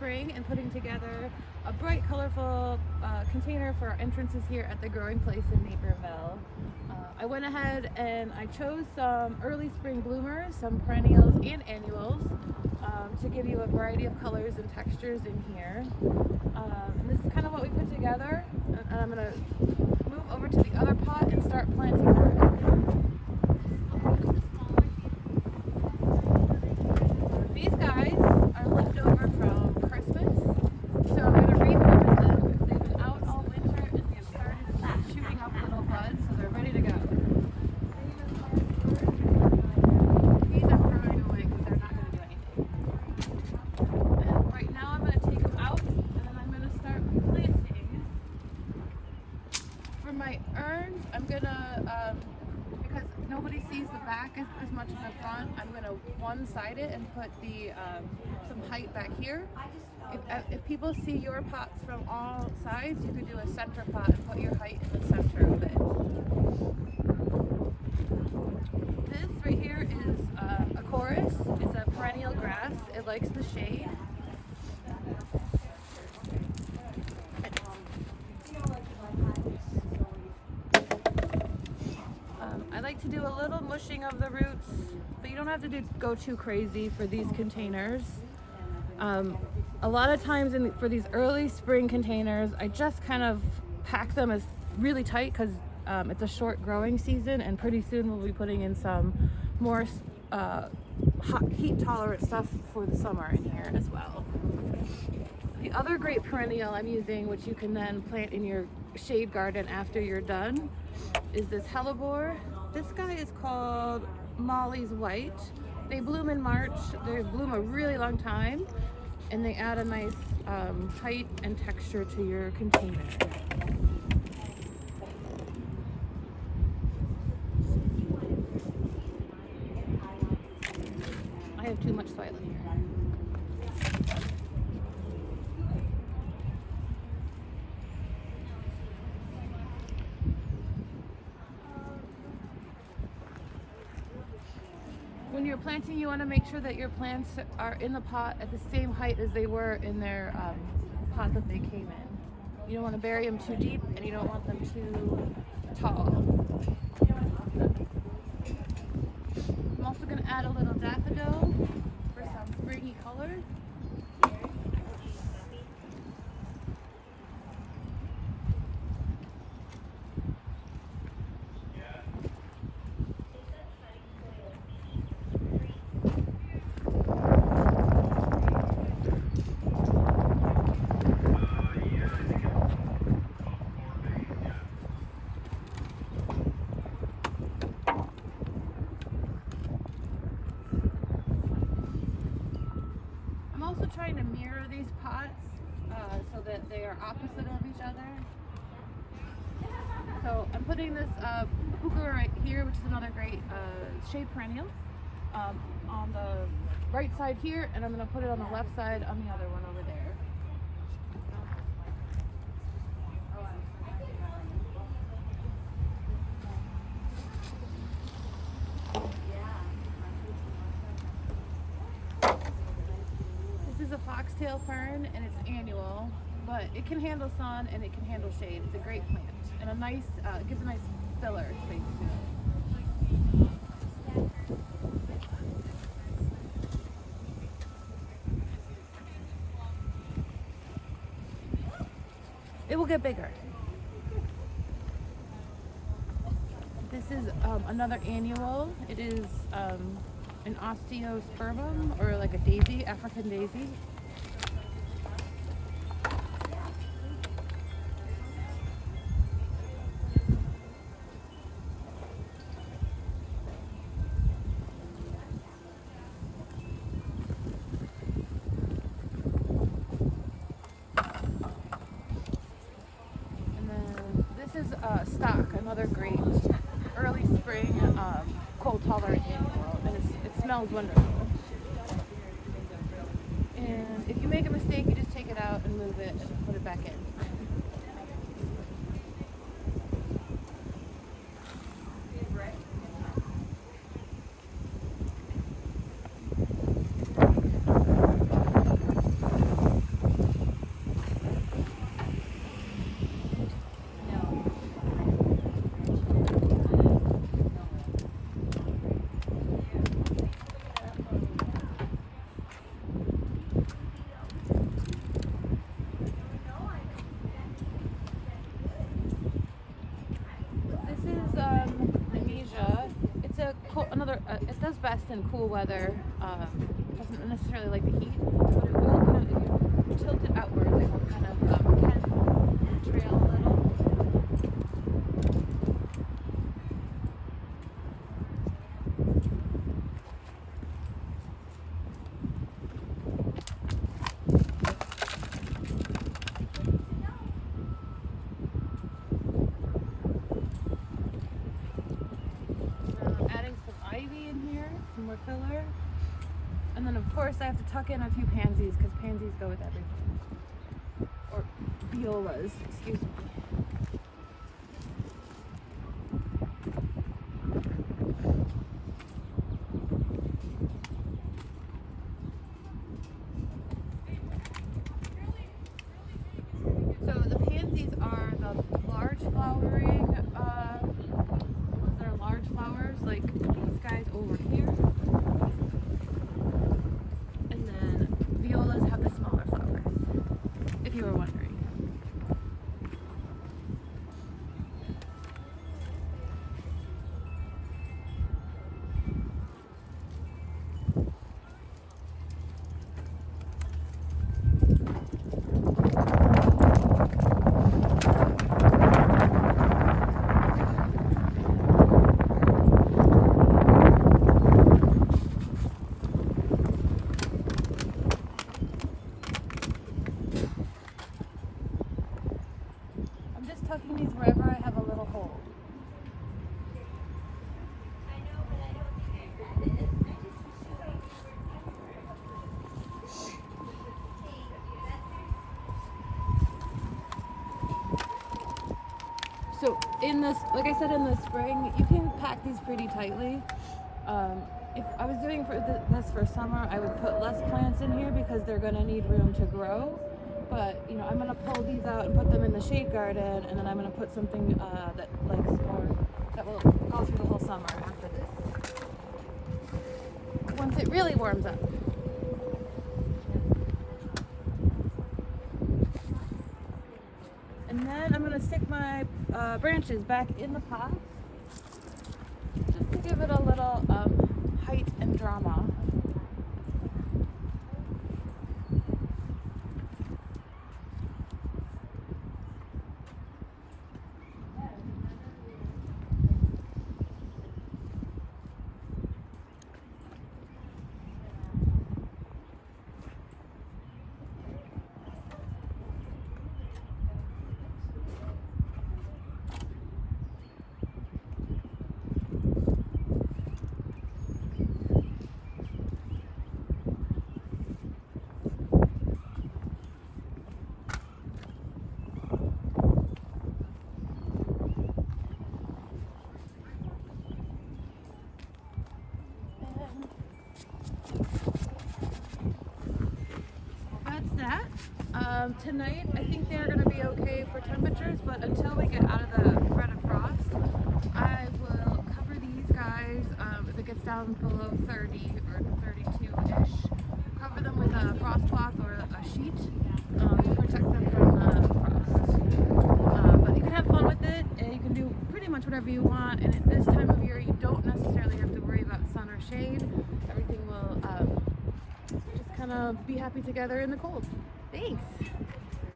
spring and putting together a bright, colorful container for our entrances here at the Growing Place in Naperville. I went ahead and I chose some early spring bloomers, some perennials and annuals, to give you a variety of colors and textures in here. And this is kind of what we put together, and I'm going to move over to the other pot and start planting her. These guys are left over from Christmas, so I'm going to repurpose them. They've been out all winter and they've started shooting up little buds, so they're ready to go. These I'm throwing away because they're not going to do anything. And right now I'm going to take them out and then I'm going to start planting. For my urns, I'm going to, because nobody sees the back as much as the front, I'm going to one-side it and put the some height back here. If people see your pots from all sides, you could do a center pot and put your height in the center of it. This right here is a chorus. It's a perennial grass. It likes the shade. I like to do a little mushing of the roots, but you don't have to go too crazy for these containers. A lot of times for these early spring containers, I just kind of pack them as really tight because it's a short growing season, and pretty soon we'll be putting in some more hot, heat tolerant stuff for the summer in here as well. The other great perennial I'm using, which you can then plant in your shade garden after you're done, is this Hellebore. This guy is called Molly's White. They bloom in March. They bloom a really long time, and they add a nice height and texture to your container. I have too much soil in here. When you're planting, you want to make sure that your plants are in the pot at the same height as they were in their pot that they came in. You don't want to bury them too deep, and you don't want them too tall. I'm also going to add a little daffodil for some springy color. Trying to mirror these pots so that they are opposite of each other. So I'm putting this heuchera right here, which is another great shade perennial, on the right side here, and I'm going to put it on the left side on the other one over there. This is a Foxtail Fern, and it's annual, but it can handle sun and it can handle shade. It's a great plant, and a nice, it gives a nice filler space to it. It will get bigger. This is another annual. It is an osteospermum, or like a daisy, African daisy. And then this is stock, another great early spring cold tolerant annual, and it smells wonderful. And if you make a mistake, you just take it out and move it and put it back in. it does best in cool weather. It doesn't necessarily like the heat, but it will kind of, if you tilt it outwards, it will kind of can trail a little. Adding some ivy in here, some more filler. And then of course I have to tuck in a few pansies because pansies go with everything. Or violas, excuse me. So the pansies are the large flowering, those are large flowers like these guys over here. And then violas have the smaller flowers, if you were wondering. Tucking these wherever I have a little hole. So in this, like I said, in the spring, you can pack these pretty tightly. If I was doing this for summer, I would put less plants in here because they're going to need room to grow. But you know, I'm gonna pull these out and put them in the shade garden, and then I'm gonna put something that likes more, that will go through the whole summer after this. Once it really warms up. And then I'm gonna stick my branches back in the pot, just to give it a little height and drama. Tonight, I think they're going to be okay for temperatures, but until we get out of the threat of frost, I will cover these guys, if it gets down below 30 or 32-ish, cover them with a frost cloth or a sheet to protect them from frost. But you can have fun with it, and you can do pretty much whatever you want, and at this time of year, you don't necessarily have to worry about sun or shade. Everything will just kind of be happy together in the cold. Thanks.